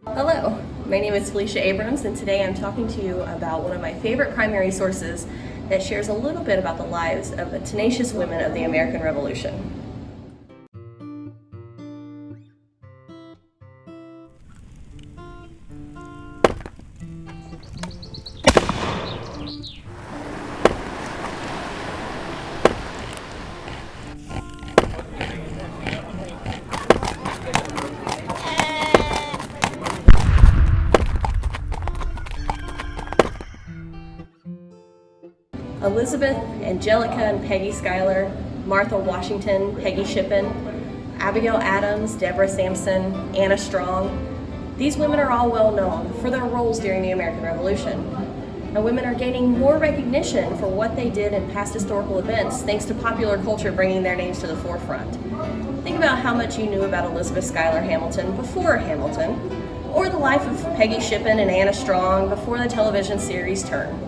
Hello, my name is Felicia Abrams, and today I'm talking to you about one of my favorite primary sources that shares a little bit about the lives of the tenacious women of the American Revolution. Elizabeth, Angelica and Peggy Schuyler, Martha Washington, Peggy Shippen, Abigail Adams, Deborah Sampson, Anna Strong. These women are all well known for their roles during the American Revolution. And women are gaining more recognition for what they did in past historical events thanks to popular culture bringing their names to the forefront. Think about how much you knew about Elizabeth Schuyler Hamilton before Hamilton, or the life of Peggy Shippen and Anna Strong before the television series Turn.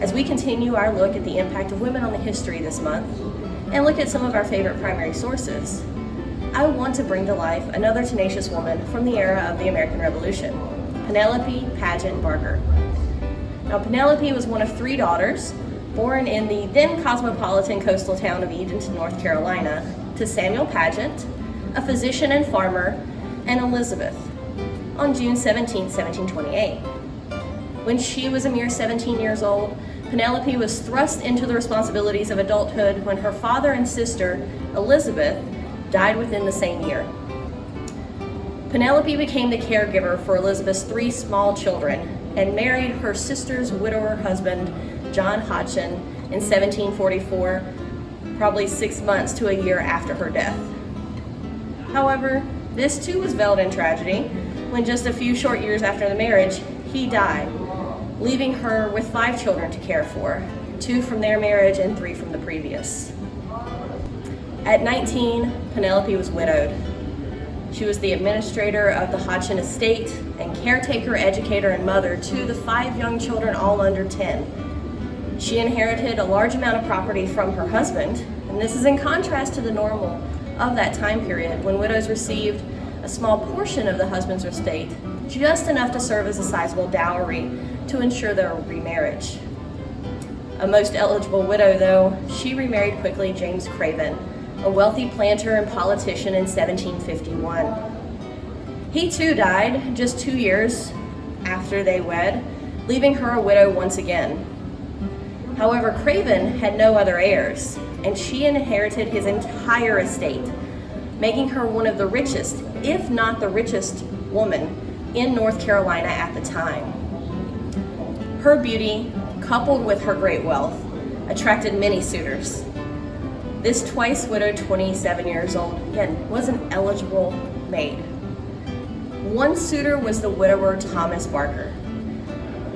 As we continue our look at the impact of women on the history this month, and look at some of our favorite primary sources, I want to bring to life another tenacious woman from the era of the American Revolution, Penelope Pageant Barker. Now, Penelope was one of 3 daughters, born in the then cosmopolitan coastal town of Edenton, North Carolina, to Samuel Pageant, a physician and farmer, and Elizabeth, on June 17, 1728. When she was a mere 17 years old, Penelope was thrust into the responsibilities of adulthood when her father and sister, Elizabeth, died within the same year. Penelope became the caregiver for Elizabeth's 3 small children and married her sister's widower husband, John Hodgson, in 1744, probably 6 months to a year after her death. However, this too was veiled in tragedy when just a few short years after the marriage, he died, leaving her with 5 children to care for, 2 from their marriage and 3 from the previous. At 19, Penelope was widowed. She was the administrator of the Hodgson estate and caretaker, educator, and mother to the 5 young children, all under 10. She inherited a large amount of property from her husband, and this is in contrast to the normal of that time period when widows received a small portion of the husband's estate, just enough to serve as a sizable dowry to ensure their remarriage. A most eligible widow, though, she remarried quickly James Craven, a wealthy planter and politician, in 1751. He too died just 2 years after they wed, leaving her a widow once again. However, Craven had no other heirs, and she inherited his entire estate, making her one of the richest, if not the richest, woman in North Carolina at the time. Her beauty, coupled with her great wealth, attracted many suitors. This twice widowed 27 years old, again, was an eligible maid. One suitor was the widower Thomas Barker,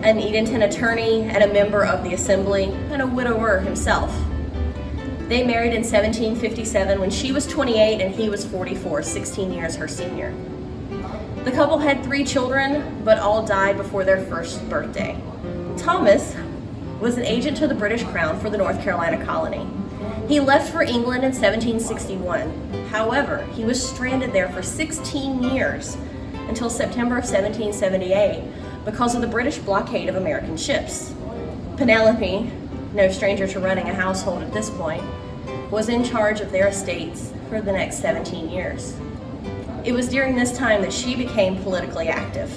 an Edenton attorney and a member of the Assembly, and a widower himself. They married in 1757 when she was 28 and he was 44, 16 years her senior. The couple had 3 children, but all died before their first birthday. Thomas was an agent to the British Crown for the North Carolina colony. He left for England in 1761. However, he was stranded there for 16 years until September of 1778 because of the British blockade of American ships. Penelope, no stranger to running a household at this point, was in charge of their estates for the next 17 years. It was during this time that she became politically active.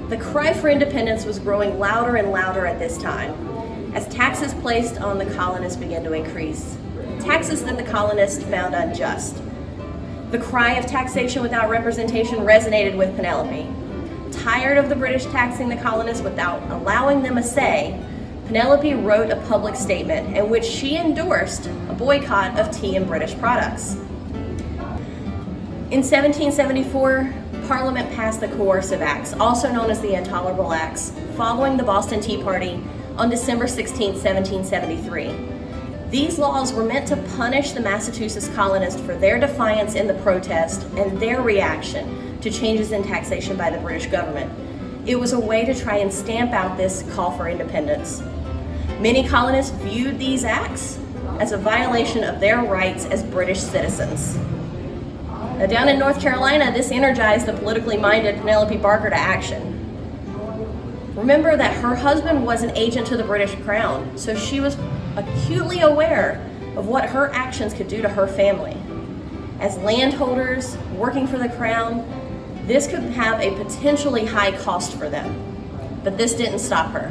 The cry for independence was growing louder and louder at this time, as taxes placed on the colonists began to increase, taxes that the colonists found unjust. The cry of taxation without representation resonated with Penelope. Tired of the British taxing the colonists without allowing them a say, Penelope wrote a public statement in which she endorsed a boycott of tea and British products. In 1774, Parliament passed the Coercive Acts, also known as the Intolerable Acts, following the Boston Tea Party on December 16, 1773. These laws were meant to punish the Massachusetts colonists for their defiance in the protest and their reaction to changes in taxation by the British government. It was a way to try and stamp out this call for independence. Many colonists viewed these acts as a violation of their rights as British citizens. Now, down in North Carolina, this energized the politically minded Penelope Barker to action. Remember that her husband was an agent to the British Crown, so she was acutely aware of what her actions could do to her family. As landholders working for the Crown, this could have a potentially high cost for them. But this didn't stop her.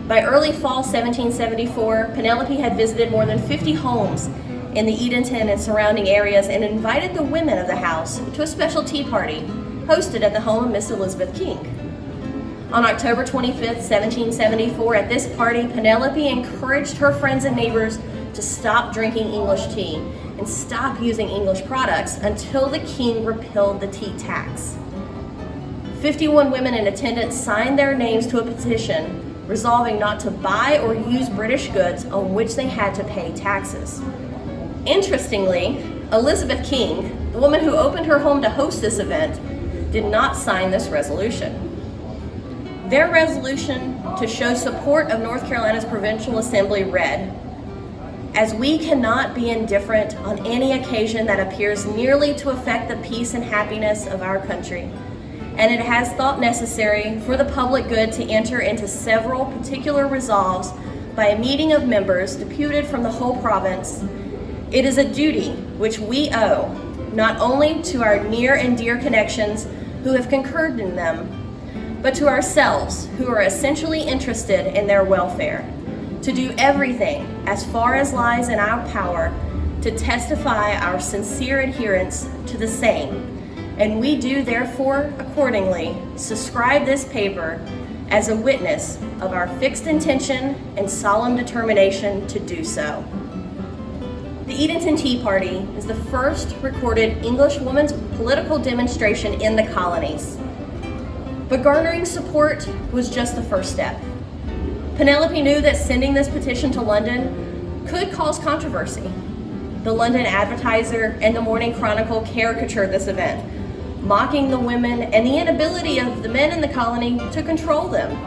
By early fall 1774, Penelope had visited more than 50 homes in the Edenton and surrounding areas and invited the women of the house to a special tea party hosted at the home of Miss Elizabeth King. On October 25th, 1774, at this party, Penelope encouraged her friends and neighbors to stop drinking English tea and stop using English products until the king repealed the tea tax. 51 women in attendance signed their names to a petition resolving not to buy or use British goods on which they had to pay taxes. Interestingly, Elizabeth King, the woman who opened her home to host this event, did not sign this resolution. Their resolution to show support of North Carolina's Provincial Assembly read, "As we cannot be indifferent on any occasion that appears nearly to affect the peace and happiness of our country, and it has thought necessary for the public good to enter into several particular resolves by a meeting of members deputed from the whole province, it is a duty which we owe not only to our near and dear connections who have concurred in them, but to ourselves who are essentially interested in their welfare, to do everything as far as lies in our power to testify our sincere adherence to the same, and we do therefore accordingly subscribe this paper as a witness of our fixed intention and solemn determination to do so." The Edenton Tea Party is the first recorded English women's political demonstration in the colonies. But garnering support was just the first step. Penelope knew that sending this petition to London could cause controversy. The London Advertiser and the Morning Chronicle caricatured this event, mocking the women and the inability of the men in the colony to control them.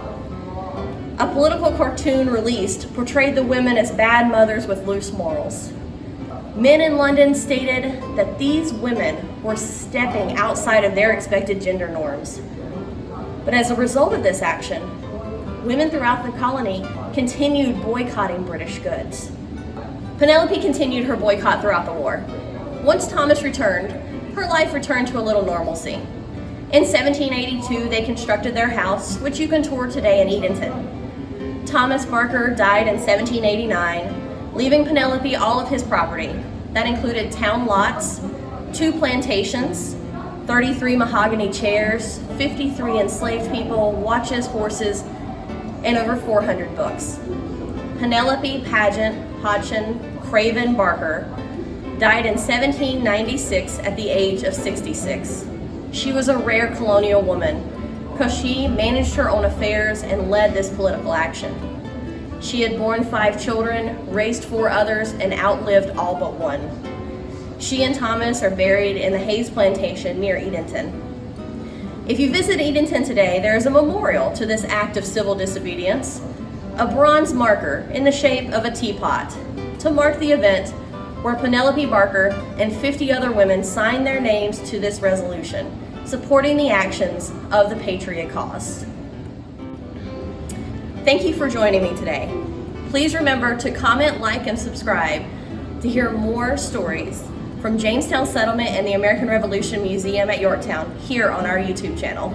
A political cartoon released portrayed the women as bad mothers with loose morals. Men in London stated that these women were stepping outside of their expected gender norms. But as a result of this action, women throughout the colony continued boycotting British goods. Penelope continued her boycott throughout the war. Once Thomas returned, her life returned to a little normalcy. In 1782, they constructed their house, which you can tour today in Edenton. Thomas Barker died in 1789, leaving Penelope all of his property. That included town lots, 2 plantations, 33 mahogany chairs, 53 enslaved people, watches, horses, and over 400 books. Penelope Pageant, Hodgson, Craven Barker died in 1796 at the age of 66. She was a rare colonial woman because she managed her own affairs and led this political action. She had borne 5 children, raised 4 others, and outlived all but one. She and Thomas are buried in the Hayes Plantation near Edenton. If you visit Edenton today, there is a memorial to this act of civil disobedience, a bronze marker in the shape of a teapot to mark the event where Penelope Barker and 50 other women signed their names to this resolution, supporting the actions of the Patriot cause. Thank you for joining me today. Please remember to comment, like, and subscribe to hear more stories from Jamestown Settlement and the American Revolution Museum at Yorktown here on our YouTube channel.